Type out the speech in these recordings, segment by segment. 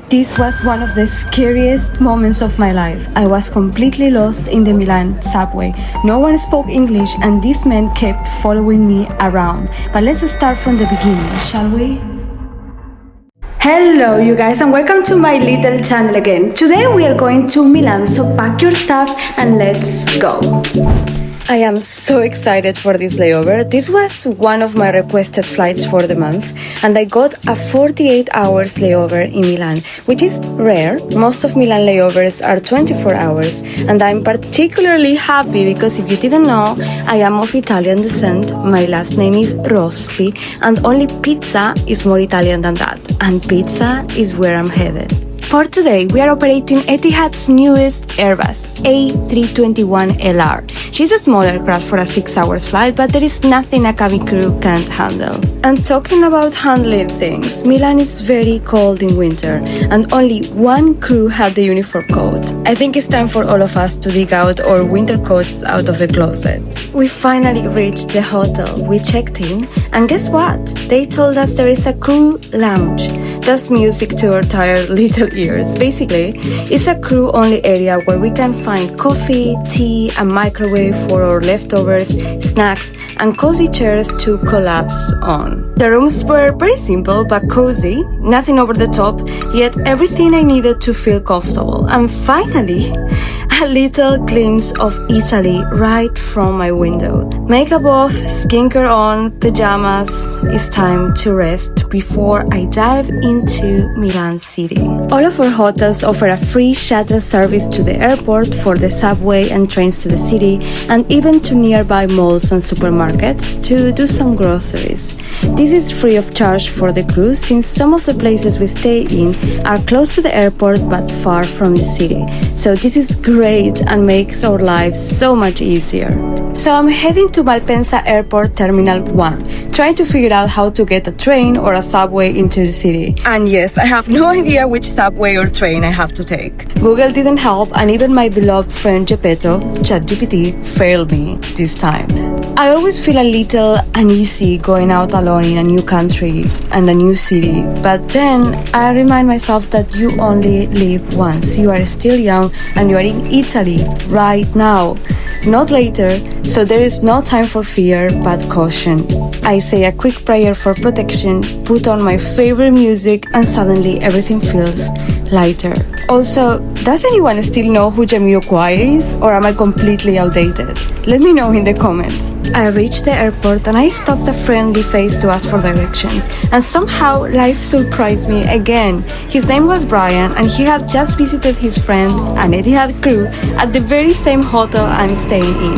This was one of the scariest moments of my life. I was completely lost in the Milan subway. No one spoke English and these men kept following me around. But let's start from the beginning, shall we? Hello you guys and welcome to my little channel again. Today we are going to Milan, so pack your stuff and let's go. I am so excited for this layover. This was one of my requested flights for the month and I got a 48 hours layover in Milan, which is rare. Most of Milan layovers are 24 hours and I'm particularly happy because if you didn't know, I am of Italian descent. My last name is Rossi and only pizza is more Italian than that, and pizza is where I'm headed. For today, we are operating Etihad's newest Airbus A321LR. She's a small aircraft for a 6-hour flight, but there is nothing a cabin crew can't handle. And talking about handling things, Milan is very cold in winter, and only one crew had the uniform coat. I think it's time for all of us to dig out our winter coats out of the closet. We finally reached the hotel. We checked in, and guess what? They told us there is a crew lounge. That's music to our tired little ears. Basically, it's a crew-only area where we can find coffee, tea, a microwave for our leftovers, snacks, and cozy chairs to collapse on. The rooms were very simple but cozy, nothing over the top, yet everything I needed to feel comfortable. And finally, a little glimpse of Italy right from my window. Makeup off, skincare on, pajamas. It's time to rest before I dive into Milan city. All of our hotels offer a free shuttle service to the airport, for the subway and trains to the city, and even to nearby malls and supermarkets to do some groceries. This is free of charge for the crew since some of the places we stay in are close to the airport but far from the city. So this is great and makes our lives so much easier. So I'm heading to Malpensa Airport Terminal 1, trying to figure out how to get a train or a subway into the city. And yes, I have no idea which subway or train I have to take. Google didn't help, and even my beloved friend Gepetto, ChatGPT, failed me this time. I always feel a little uneasy going out alone in a new country and a new city, but then I remind myself that you only live once. You are still young and you are in Italy right now, not later, so there is no time for fear but caution. I say a quick prayer for protection, put on my favorite music, and suddenly everything feels lighter. Also, does anyone still know who Jamiroquai is, or am I completely outdated? Let me know in the comments. I reached the airport and I stopped a friendly face to ask for directions, and somehow life surprised me again. His name was Brian and he had just visited his friend, an Etihad crew, at the very same hotel I'm staying in.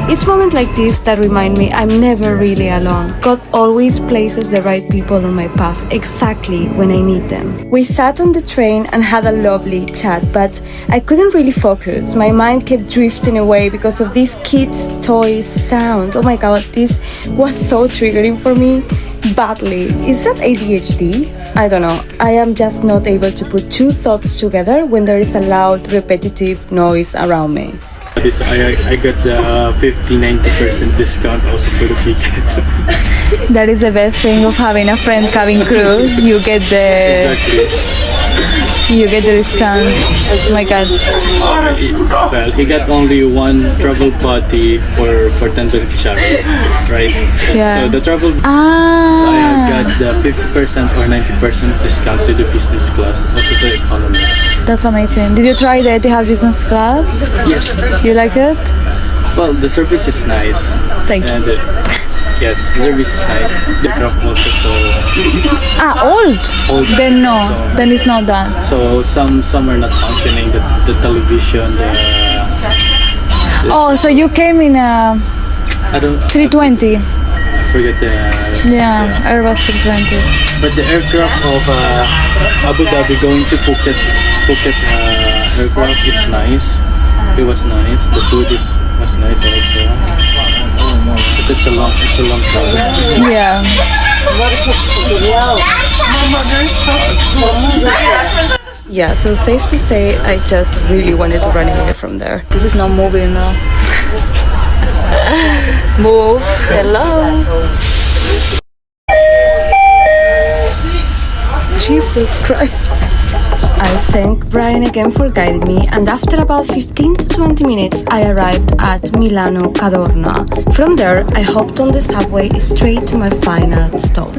It's moments like this that remind me I'm never really alone. God always places the right people on my path exactly when I need them. We sat on the train and had a lovely chat, but I couldn't really focus. My mind kept drifting away because of this kids' toys sound. Oh my god, this was so triggering for me. Badly. Is that ADHD? I don't know. I am just not able to put two thoughts together when there is a loud, repetitive noise around me. I got the 50-90% discount also for the tickets. That is the best thing of having a friend cabin crew. You get the... Exactly. You get the discount. Oh my god. Well, he got only one travel party for 10 beneficiaries, right? Yeah. So the travel... So I have got the 50% or 90% discount to the business class, also the economy. That's amazing. Did you try the Etihad business class? Yes. You like it? Well, the service is nice. Thank you. And yes, the service is nice. The aircraft also Old? Then no, so, then it's not done. So some are not functioning. The television, Oh, so you came in a I don't 320. I forget the Airbus 320. But the aircraft of Abu Dhabi going to Phuket aircraft, it's nice. It was nice. The food was nice also. But it's a long travel. Yeah. Yeah, so safe to say I just really wanted to run away from there. This is not moving now. Move. Hello. Jesus Christ. I thank Brian again for guiding me, and after about 15 to 20 minutes, I arrived at Milano Cadorna. From there, I hopped on the subway straight to my final stop,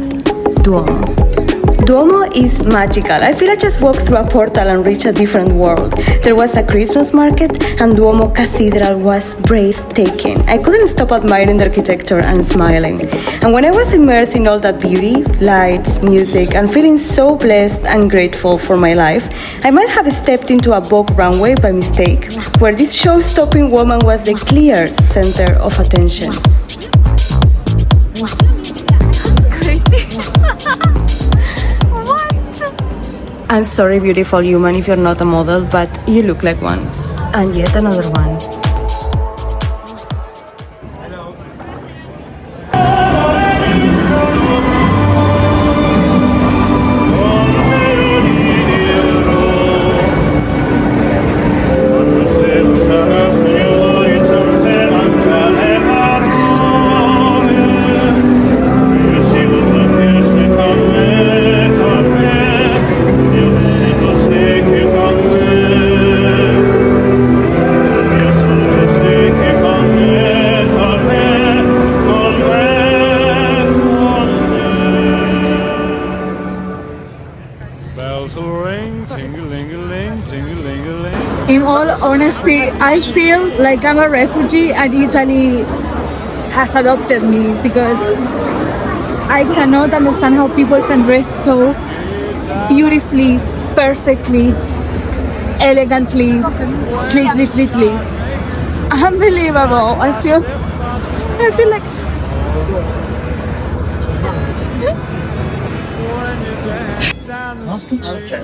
Duomo. Duomo is magical. I feel I just walked through a portal and reached a different world. There was a Christmas market and Duomo Cathedral was breathtaking. I couldn't stop admiring the architecture and smiling. And when I was immersed in all that beauty, lights, music, and feeling so blessed and grateful for my life, I might have stepped into a Vogue runway by mistake, where this show-stopping woman was the clear center of attention. I'm sorry, beautiful human, if you're not a model, but you look like one. And yet another one. In all honesty, I feel like I'm a refugee and Italy has adopted me because I cannot understand how people can dress so beautifully, perfectly, elegantly, sleekly. Unbelievable. I feel like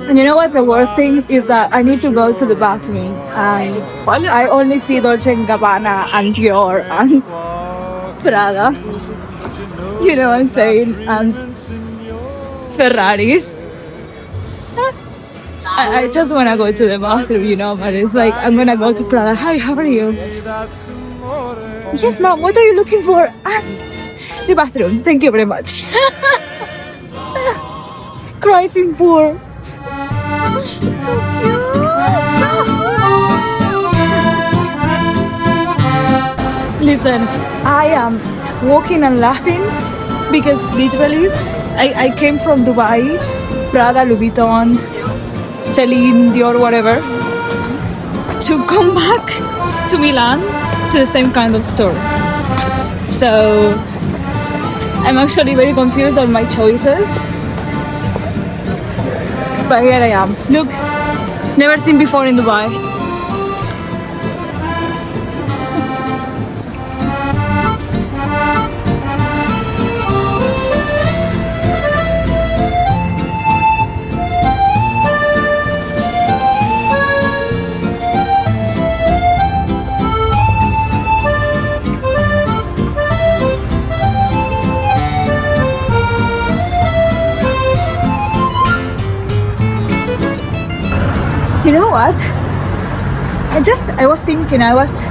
and you know what's the worst thing is that I need to go to the bathroom and I only see Dolce & Gabbana and Dior and Prada, you know what I'm saying, and Ferraris. I just want to go to the bathroom, you know, but it's like I'm gonna go to Prada. Hi, how are you? Yes, mom, what are you looking for? The bathroom, thank you very much. Crying poor. Listen, I am walking and laughing because literally I came from Dubai, Prada, Louis Vuitton, Celine, Dior, whatever, to come back to Milan to the same kind of stores. So I'm actually very confused on my choices. But here I am. Look, never seen before in Dubai. You know what? I was thinking, I was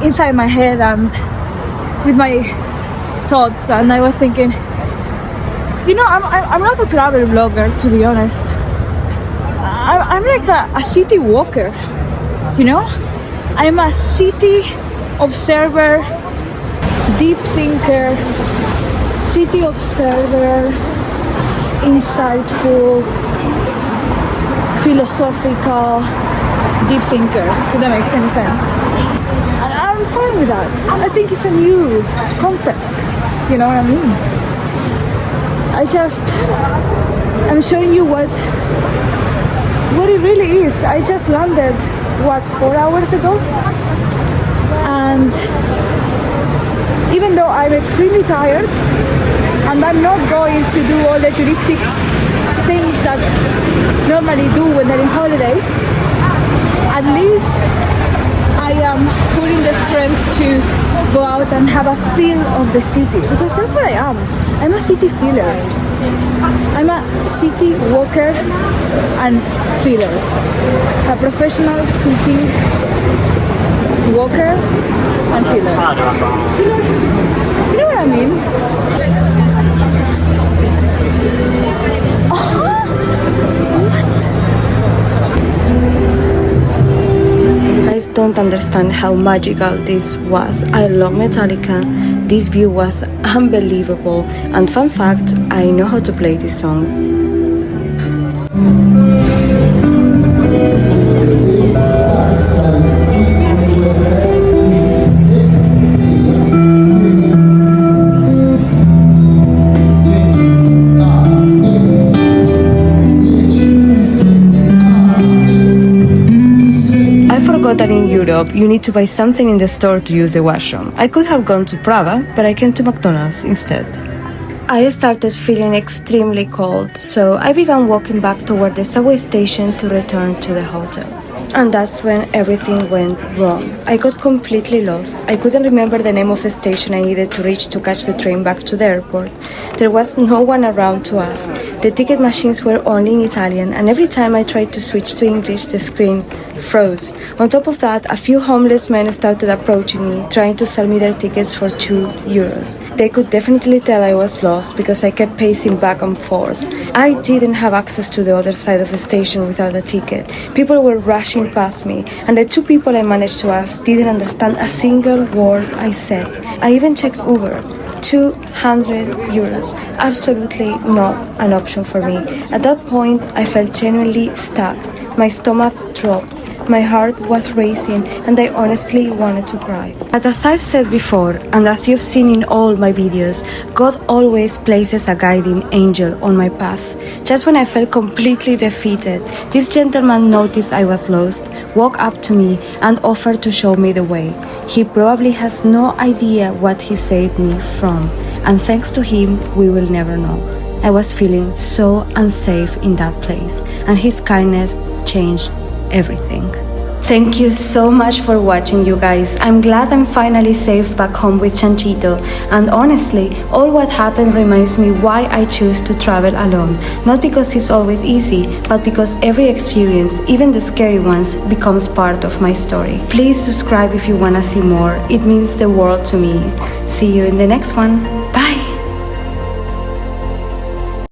inside my head and with my thoughts, and I was thinking, you know, I'm not a travel blogger, to be honest. I'm like a city walker, you know? I'm a city observer, deep thinker, city observer, insightful, philosophical, deep thinker, if that makes any sense. And I'm fine with that. I think it's a new concept, you know what I mean? I'm showing you what it really is. I just landed, 4 hours ago? And even though I'm extremely tired, and I'm not going to do all the touristic things that normally do when they're in holidays, at least I am pulling the strength to go out and have a feel of the city, because that's what I am. I'm a city feeler. I'm a city walker and feeler. A professional city walker and feeler. You know what I mean? What? don't understand how magical this was. I love Metallica. This view was unbelievable. And fun fact, I know how to play this song. That in Europe, you need to buy something in the store to use the washroom. I could have gone to Prada, but I came to McDonald's instead. I started feeling extremely cold, so I began walking back toward the subway station to return to the hotel. And that's when everything went wrong. I got completely lost. I couldn't remember the name of the station I needed to reach to catch the train back to the airport. There was no one around to ask. The ticket machines were only in Italian, and every time I tried to switch to English, the screen froze. On top of that, a few homeless men started approaching me, trying to sell me their tickets for €2. They could definitely tell I was lost because I kept pacing back and forth. I didn't have access to the other side of the station without a ticket. People were rushing past me, and the two people I managed to ask didn't understand a single word I said. I even checked Uber. €200. Absolutely not an option for me. At that point, I felt genuinely stuck. My stomach dropped. My heart was racing, and I honestly wanted to cry. But as I've said before, and as you've seen in all my videos, God always places a guiding angel on my path. Just when I felt completely defeated, this gentleman noticed I was lost, walked up to me, and offered to show me the way. He probably has no idea what he saved me from, and thanks to him, we will never know. I was feeling so unsafe in that place, and his kindness changed everything. Thank you so much for watching, you guys. I'm glad I'm finally safe back home with Chanchito, and honestly, all what happened reminds me why I choose to travel alone. Not because it's always easy, but because every experience, even the scary ones, becomes part of my story. Please subscribe if you wanna see more. It means the world to me. See you in the next one.